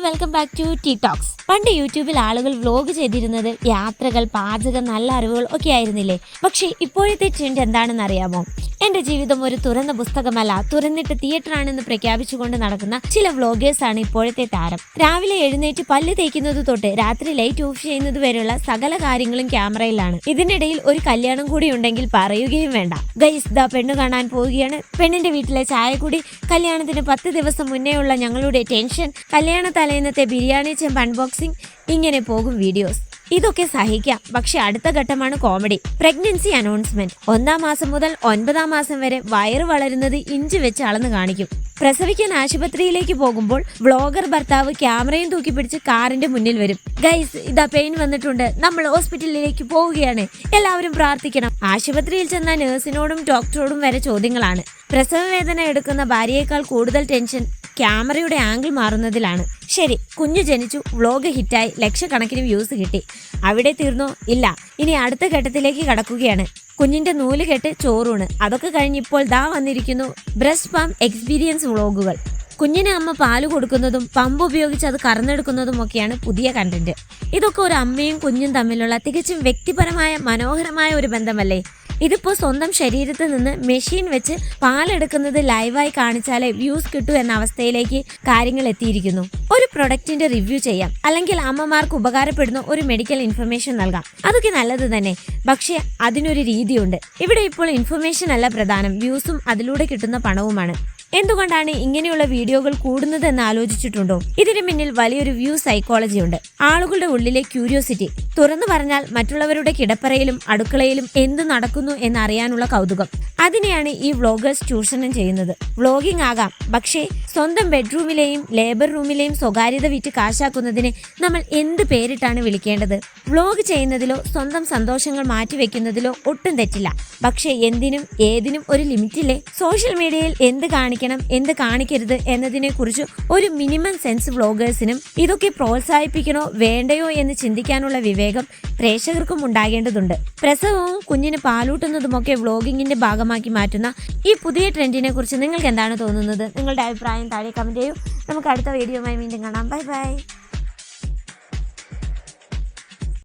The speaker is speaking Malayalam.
Welcome back to T talks. പണ്ട് യൂട്യൂബിൽ ആളുകൾ വ്ലോഗ് ചെയ്തിരുന്നത് യാത്രകൾ, പാചകം, നല്ല അറിവുകൾ ഒക്കെ ആയിരുന്നില്ലേ? പക്ഷേ ഇപ്പോഴത്തെ ട്രെൻഡ് എന്താണെന്ന് അറിയാമോ? എന്റെ ജീവിതം ഒരു തുറന്ന പുസ്തകമല്ല, തുറന്നിട്ട് തിയേറ്റർ ആണെന്ന് പ്രഖ്യാപിച്ചുകൊണ്ട് നടക്കുന്ന ചില വ്ലോഗേഴ്സ് ആണ് ഇപ്പോഴത്തെ താരം. രാവിലെ എഴുന്നേറ്റ് പല്ല് തേക്കുന്നത് തൊട്ട് രാത്രി ലൈറ്റ് ഓഫ് ചെയ്യുന്നത് വരെയുള്ള സകല കാര്യങ്ങളും ക്യാമറയിലാണ്. ഇതിനിടയിൽ ഒരു കല്യാണം കൂടി ഉണ്ടെങ്കിൽ പറയുകയും വേണ്ട. ഗൈസ്, ദാ പെണ്ണു കാണാൻ പോവുകയാണ്. പെണ്ണിന്റെ വീട്ടിലെ ചായ കൂടി, കല്യാണത്തിന് 10 ദിവസം മുന്നേ ഉള്ള ഞങ്ങളുടെ ടെൻഷൻ, കല്യാണ തലേന്നത്തെ ബിരിയാണി ചെമ്പ് അൺബോക്സിംഗ്, ഇങ്ങനെ പോകും വീഡിയോസ്. ഇതൊക്കെ സഹിക്കാം, പക്ഷെ അടുത്ത ഘട്ടമാണ് കോമഡി. Pregnancy announcement. 1-ാം മാസം മുതൽ 9-ാം മാസം വരെ വയറ് വളരുന്നത് ഇഞ്ച് വെച്ച് അളന്ന് കാണിക്കും. പ്രസവിക്കാൻ ആശുപത്രിയിലേക്ക് പോകുമ്പോൾ വ്ളോഗർ ഭർത്താവ് ക്യാമറയും തൂക്കിപ്പിടിച്ച് കാറിന്റെ മുന്നിൽ വരും. ഗൈസ്, ഇതാ പെയിൻ വന്നിട്ടുണ്ട്, നമ്മൾ ഹോസ്പിറ്റലിലേക്ക് പോവുകയാണ്, എല്ലാവരും പ്രാർത്ഥിക്കണം. ആശുപത്രിയിൽ ചെന്ന നഴ്സിനോടും ഡോക്ടറോടും വരെ ചോദ്യങ്ങളാണ്. പ്രസവ വേദന എടുക്കുന്ന ഭാര്യയേക്കാൾ കൂടുതൽ ടെൻഷൻ ക്യാമറയുടെ ആംഗിൾ മാറുന്നതിലാണ്. ശരി, കുഞ്ഞു ജനിച്ചു, വ്ളോഗ് ഹിറ്റായി, ലക്ഷക്കണക്കിന് വ്യൂസ് കിട്ടി. അവിടെ തീർന്നോ? ഇല്ല, ഇനി അടുത്ത ഘട്ടത്തിലേക്ക് കടക്കുകയാണ്. കുഞ്ഞിന്റെ നൂല് കെട്ട്, ചോറൂണ്, അതൊക്കെ കഴിഞ്ഞിപ്പോൾ ദാ വന്നിരിക്കുന്നു ബ്രസ്റ്റ് പമ്പ് എക്സ്പീരിയൻസ് വ്ളോഗുകൾ. കുഞ്ഞിന് അമ്മ പാല് കൊടുക്കുന്നതും പമ്പ് ഉപയോഗിച്ച് അത് കറന്നെടുക്കുന്നതും ഒക്കെയാണ് പുതിയ കണ്ടന്റ്. ഇതൊക്കെ ഒരു അമ്മയും കുഞ്ഞും തമ്മിലുള്ള തികച്ചും വ്യക്തിപരമായ മനോഹരമായ ഒരു ബന്ധമല്ലേ? ഇതിപ്പോ സ്വന്തം ശരീരത്തിൽ നിന്ന് മെഷീൻ വെച്ച് പാലെടുക്കുന്നത് ലൈവായി കാണിച്ചാലേ വ്യൂസ് കിട്ടൂ എന്ന അവസ്ഥയിലേക്ക് കാര്യങ്ങൾ എത്തിയിരിക്കുന്നു. ഒരു പ്രൊഡക്റ്റിന്റെ റിവ്യൂ ചെയ്യാം, അല്ലെങ്കിൽ അമ്മമാർക്ക് ഉപകാരപ്പെടുന്ന ഒരു മെഡിക്കൽ ഇൻഫർമേഷൻ നൽകാം, അതൊക്കെ നല്ലത് തന്നെ. പക്ഷെ അതിനൊരു രീതിയുണ്ട്. ഇവിടെ ഇപ്പോൾ ഇൻഫർമേഷൻ അല്ല പ്രധാനം, വ്യൂസും അതിലൂടെ കിട്ടുന്ന പണവുമാണ്. എന്തുകൊണ്ടാണ് ഇങ്ങനെയുള്ള വീഡിയോകൾ കൂടുന്നത് എന്ന് ആലോചിച്ചിട്ടുണ്ടോ? ഇതിന് പിന്നിൽ വലിയൊരു വ്യൂ സൈക്കോളജി ഉണ്ട്. ആളുകളുടെ ഉള്ളിലെ ക്യൂരിയോസിറ്റി, തുറന്നു പറഞ്ഞാൽ മറ്റുള്ളവരുടെ കിടപ്പറയിലും അടുക്കളയിലും എന്ത് നടക്കുന്നു എന്നറിയാനുള്ള കൗതുകം. അതിനെയാണ് ഈ വ്ളോഗേഴ്സ് ചൂഷണം ചെയ്യുന്നത്. വ്ളോഗിംഗ് ആകാം, പക്ഷേ സ്വന്തം ബെഡ്റൂമിലെയും ലേബർ റൂമിലെയും സ്വകാര്യത വിറ്റ് കാശാക്കുന്നതിന് നമ്മൾ എന്ത് പേരിട്ടാണ് വിളിക്കേണ്ടത്? വ്ളോഗ് ചെയ്യുന്നതിലോ സ്വന്തം സന്തോഷങ്ങൾ മാറ്റിവെക്കുന്നതിലോ ഒട്ടും തെറ്റില്ല. പക്ഷേ എന്തിനും ഏതിനും ഒരു ലിമിറ്റില്ലേ? സോഷ്യൽ മീഡിയയിൽ എന്ത് കാണിക്കണം, എന്ത് കാണിക്കരുത് എന്നതിനെ കുറിച്ച് ഒരു മിനിമം സെൻസ് വ്ളോഗേഴ്സിനും ഇതൊക്കെ പ്രോത്സാഹിപ്പിക്കണോ വേണ്ടയോ എന്ന് ചിന്തിക്കാനുള്ള വിവേകം പ്രേക്ഷകർക്കും ഉണ്ടാകേണ്ടതുണ്ട്. പ്രസവവും കുഞ്ഞിന് പാലൂട്ടുന്നതുമൊക്കെ വ്ളോഗിങ്ങിന്റെ ഭാഗമാക്കി മാറ്റുന്ന ഈ പുതിയ ട്രെൻഡിനെ കുറിച്ച് നിങ്ങൾക്ക് എന്താണ് തോന്നുന്നത്? നിങ്ങളുടെ അഭിപ്രായം താഴെ കമന്റ് ചെയ്യൂ. നമുക്ക് അടുത്ത വീഡിയോയുമായി വീണ്ടും കാണാം. Bye bye.